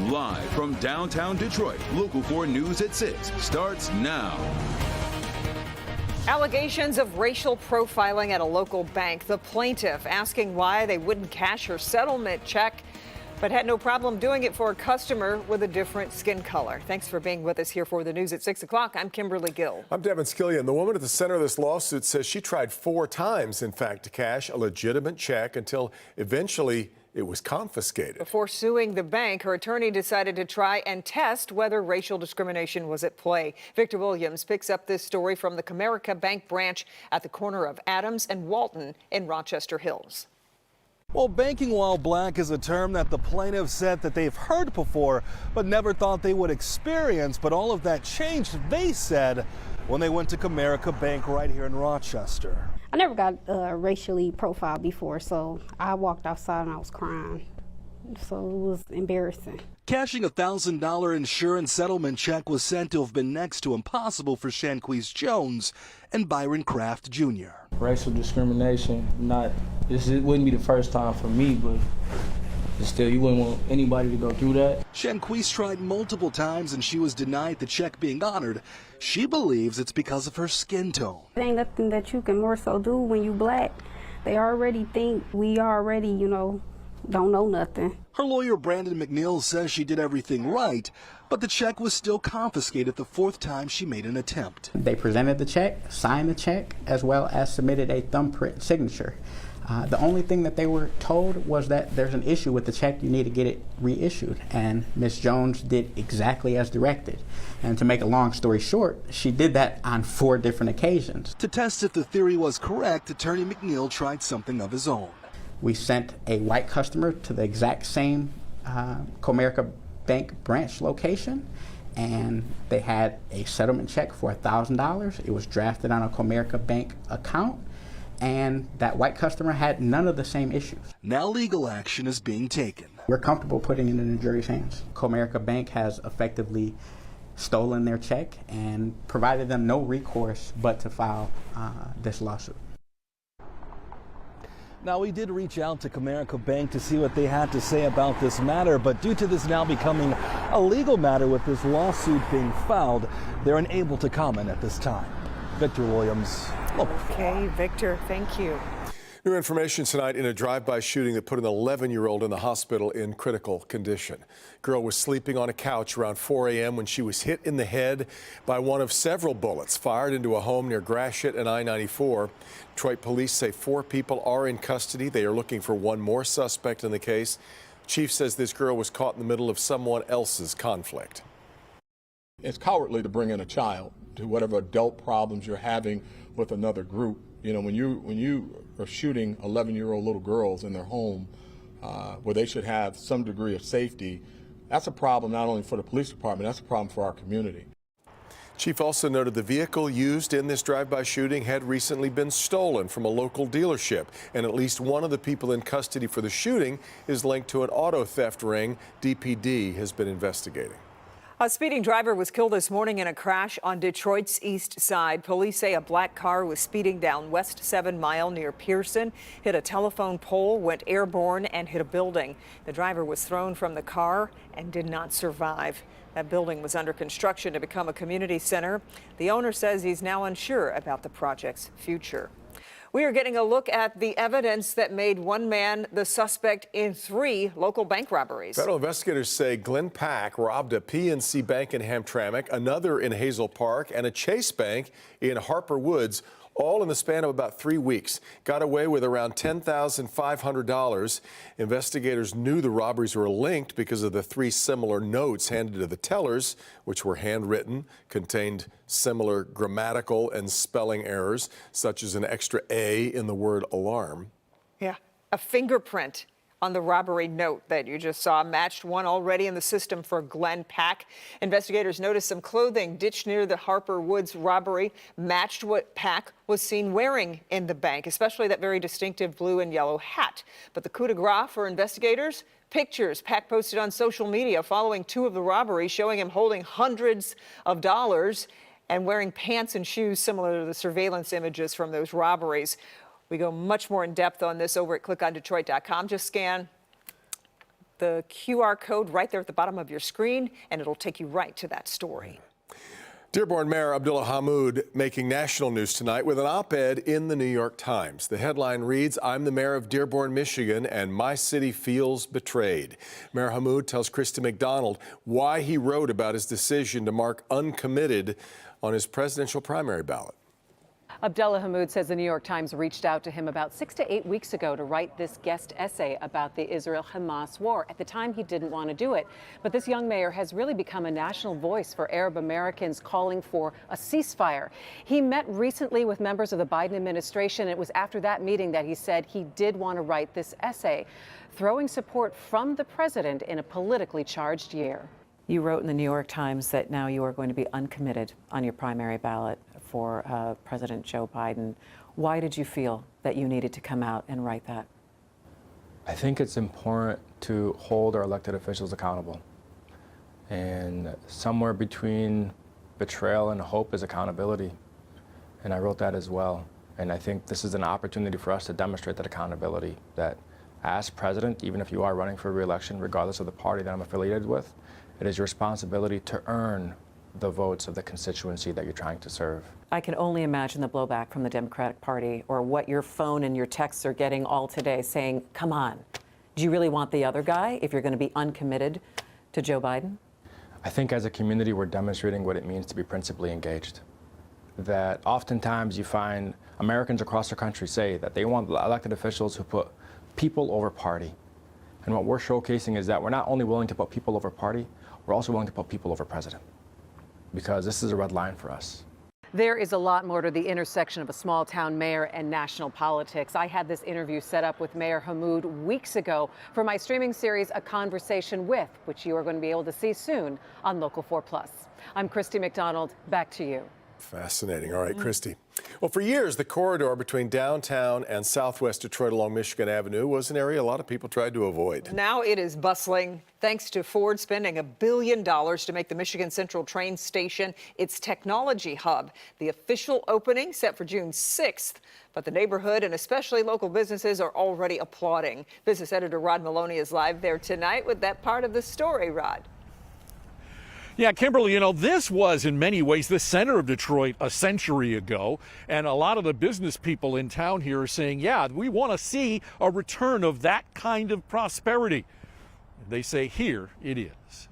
Live from downtown Detroit, Local 4 News at 6 starts now. Allegations of racial profiling at a local bank. The plaintiff asking why they wouldn't cash her settlement check, but had no problem doing it for a customer with a different skin color. Thanks for being with us here for the news at 6 o'clock. I'm Kimberly Gill. I'm Devin Skillian. The woman at the center of this lawsuit says she tried 4 times, in fact, to cash a legitimate check until eventually it was confiscated. Before suing the bank, her attorney decided to try and test whether racial discrimination was at play. Victor Williams picks up this story from the Comerica Bank branch at the corner of Adams and Walton in Rochester Hills. Well, banking while black is a term that the plaintiff said that they've heard before, but never thought they would experience. But all of that changed, they said, when they went to Comerica Bank right here in Rochester. I never got racially profiled before, so I walked outside and I was crying. So it was embarrassing. Cashing a $1,000 insurance settlement check was said to have been next to impossible for Shanquise Jones and Byron Kraft Jr. Racial discrimination, it wouldn't be the first time for me, but still, you wouldn't want anybody to go through that. Shanquise tried multiple times and she was denied the check being honored. She believes it's because of her skin tone. It ain't nothing that you can more so do when you black. They already think we already, don't know nothing. Her lawyer, Brandon McNeil, says she did everything right, but the check was still confiscated the 4th time she made an attempt. They presented the check, signed the check, as well as submitted a thumbprint signature. The only thing that they were told was that there's an issue with the check, you need to get it reissued. And Ms. Jones did exactly as directed. And to make a long story short, she did that on 4 different occasions. To test if the theory was correct, attorney McNeil tried something of his own. We sent a white customer to the exact same Comerica Bank branch location, and they had a settlement check for $1,000. It was drafted on a Comerica Bank account, and that white customer had none of the same issues. Now legal action is being taken. We're comfortable putting it in the jury's hands. Comerica Bank has effectively stolen their check and provided them no recourse but to file this lawsuit. Now, we did reach out to Comerica Bank to see what they had to say about this matter, but due to this now becoming a legal matter with this lawsuit being filed, they're unable to comment at this time. Victor Williams. Okay, Victor, thank you. New information tonight in a drive-by shooting that put an 11-year-old in the hospital in critical condition. Girl was sleeping on a couch around 4 a.m. when she was hit in the head by one of several bullets fired into a home near Gratiot and I-94. Detroit police say 4 people are in custody. They are looking for one more suspect in the case. Chief says this girl was caught in the middle of someone else's conflict. It's cowardly to bring in a child to whatever adult problems you're having with another group. When you are shooting 11-year-old little girls in their home where they should have some degree of safety, that's a problem not only for the police department, that's a problem for our community. Chief also noted the vehicle used in this drive-by shooting had recently been stolen from a local dealership, and at least one of the people in custody for the shooting is linked to an auto theft ring DPD has been investigating. A speeding driver was killed this morning in a crash on Detroit's east side. Police say a black car was speeding down West 7 Mile near Pearson, hit a telephone pole, went airborne, and hit a building. The driver was thrown from the car and did not survive. That building was under construction to become a community center. The owner says he's now unsure about the project's future. We are getting a look at the evidence that made one man the suspect in 3 local bank robberies. Federal investigators say Glenn Pack robbed a PNC bank in Hamtramck, another in Hazel Park, and a Chase Bank in Harper Woods, all in the span of about 3 weeks. Got away with around $10,500. Investigators knew the robberies were linked because of the 3 similar notes handed to the tellers, which were handwritten, contained similar grammatical and spelling errors, such as an extra A in the word alarm. Yeah, a fingerprint on the robbery note that you just saw matched one already in the system for Glenn Pack. Investigators noticed some clothing ditched near the Harper Woods robbery matched what Pack was seen wearing in the bank, especially that very distinctive blue and yellow hat. But the coup de grace for investigators? Pictures Pack posted on social media following 2 of the robberies, showing him holding hundreds of dollars and wearing pants and shoes similar to the surveillance images from those robberies. We go much more in depth on this over at clickondetroit.com. Just scan the QR code right there at the bottom of your screen, and it'll take you right to that story. Dearborn Mayor Abdullah Hammoud making national news tonight with an op-ed in the New York Times. The headline reads, "I'm the mayor of Dearborn, Michigan, and my city feels betrayed." Mayor Hammoud tells Christy McDonald why he wrote about his decision to mark uncommitted on his presidential primary ballot. Abdullah Hammoud says the New York Times reached out to him about 6 to 8 weeks ago to write this guest essay about the Israel-Hamas war. At the time, he didn't want to do it. But this young mayor has really become a national voice for Arab Americans calling for a ceasefire. He met recently with members of the Biden administration. It was after that meeting that he said he did want to write this essay, throwing support from the president in a politically charged year. You wrote in the New York Times that now you are going to be uncommitted on your primary ballot for President Joe Biden. Why did you feel that you needed to come out and write that? I think it's important to hold our elected officials accountable. And somewhere between betrayal and hope is accountability. And I wrote that as well. And I think this is an opportunity for us to demonstrate that accountability, that as president, even if you are running for re-election, regardless of the party that I'm affiliated with, it is your responsibility to earn the votes of the constituency that you're trying to serve. I can only imagine the blowback from the Democratic Party, or what your phone and your texts are getting all today saying, come on, do you really want the other guy if you're going to be uncommitted to Joe Biden? I think as a community, we're demonstrating what it means to be principally engaged. That oftentimes you find Americans across the country say that they want elected officials who put people over party. And what we're showcasing is that we're not only willing to put people over party, we're also willing to put people over president, because this is a red line for us. There is a lot more to the intersection of a small town mayor and national politics. I had this interview set up with Mayor Hammoud weeks ago for my streaming series, A Conversation With, which you are going to be able to see soon on Local 4+. I'm Christy McDonald. Back to you. Fascinating. All right, Christy. Well, for years, the corridor between downtown and southwest Detroit along Michigan Avenue was an area a lot of people tried to avoid. Now it is bustling, thanks to Ford spending $1 billion to make the Michigan Central train station its technology hub. The official opening set for June 6th, but the neighborhood and especially local businesses are already applauding. Business editor Rod Maloney is live there tonight with that part of the story. Rod. Yeah, Kimberly, you know, this was in many ways the center of Detroit a century ago. And a lot of the business people in town here are saying, yeah, we want to see a return of that kind of prosperity. They say here it is.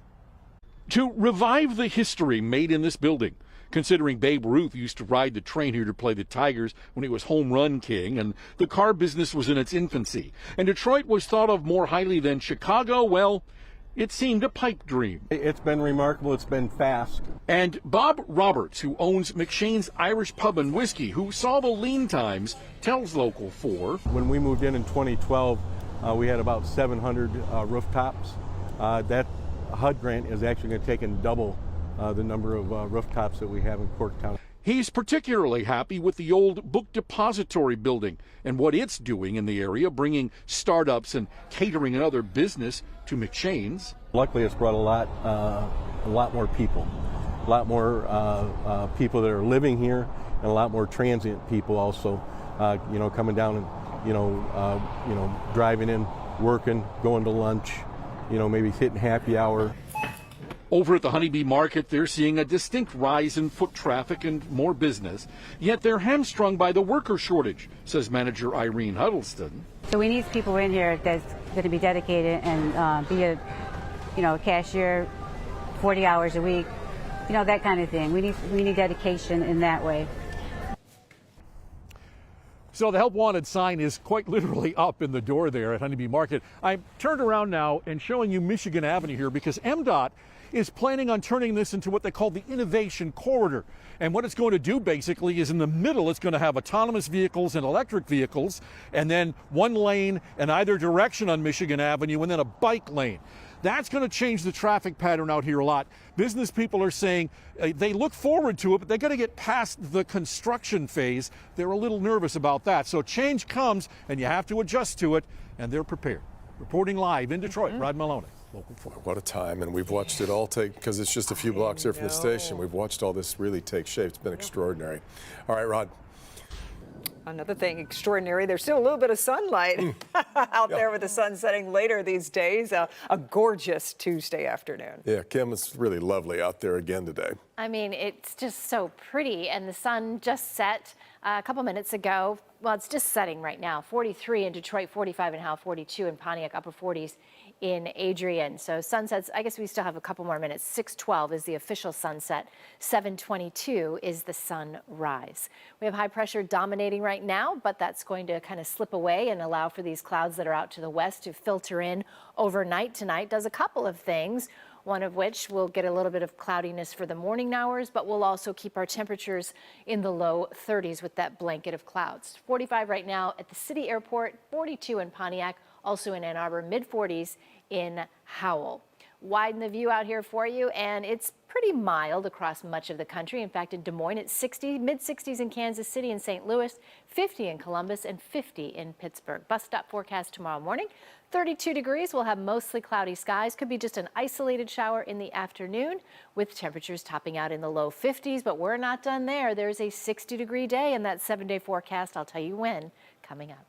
To revive the history made in this building, considering Babe Ruth used to ride the train here to play the Tigers when he was home run king, and the car business was in its infancy, and Detroit was thought of more highly than Chicago, well, it seemed a pipe dream. It's been remarkable. It's been fast. And Bob Roberts, who owns McShane's Irish Pub and Whiskey, who saw the lean times, tells Local 4. When we moved in 2012, we had about 700 rooftops. That HUD grant is actually going to take and double the number of rooftops that we have in Corktown. He's particularly happy with the old book depository building and what it's doing in the area, bringing startups and catering and other business to McShane's. Luckily, it's brought a lot more people, people that are living here, and a lot more transient people also, coming down and driving in, working, going to lunch, maybe hitting happy hour. Over at the Honeybee Market, they're seeing a distinct rise in foot traffic and more business, yet they're hamstrung by the worker shortage, says manager Irene Huddleston. So we need people in here that's going to be dedicated and be a cashier 40 hours a week, that kind of thing. We need dedication in that way. So the Help Wanted sign is quite literally up in the door there at Honeybee Market. I'm turned around now and showing you Michigan Avenue here because MDOT is planning on turning this into what they call the Innovation Corridor. And what it's going to do basically is in the middle, it's going to have autonomous vehicles and electric vehicles, and then one lane in either direction on Michigan Avenue, and then a bike lane. That's going to change the traffic pattern out here a lot. Business people are saying they look forward to it, but they got to get past the construction phase. They're a little nervous about that. So change comes, and you have to adjust to it, and they're prepared. Reporting live in Detroit, Rod Maloney, Local 4. What a time, and we've watched it all take, because it's just a few blocks here from the station, we've watched all this really take shape. It's been extraordinary. All right, Rod. Another thing extraordinary, there's still a little bit of sunlight out there with the sun setting later these days. A gorgeous Tuesday afternoon. Yeah, Kim, it's really lovely out there again today. I mean, it's just so pretty, and the sun just set a couple minutes ago. Well, it's just setting right now. 43 in Detroit, 45 in Howell, 42 in Pontiac, upper 40s in Adrian. So sunsets, I guess we still have a couple more minutes. 6:12 is the official sunset. 7:22 is the sunrise. We have high pressure dominating right now, but that's going to kind of slip away and allow for these clouds that are out to the west to filter in overnight tonight. Does a couple of things. One of which will get a little bit of cloudiness for the morning hours, but we'll also keep our temperatures in the low 30s with that blanket of clouds. 45 right now at the city airport, 42 in Pontiac, also in Ann Arbor, mid-40s in Howell. Widen the view out here for you, and it's pretty mild across much of the country. In fact, in Des Moines, it's 60, mid-60s in Kansas City and St. Louis, 50 in Columbus, and 50 in Pittsburgh. Bus stop forecast tomorrow morning, 32 degrees. We'll have mostly cloudy skies. Could be just an isolated shower in the afternoon with temperatures topping out in the low 50s, but we're not done there. There's a 60-degree day in that 7-day forecast. I'll tell you when coming up.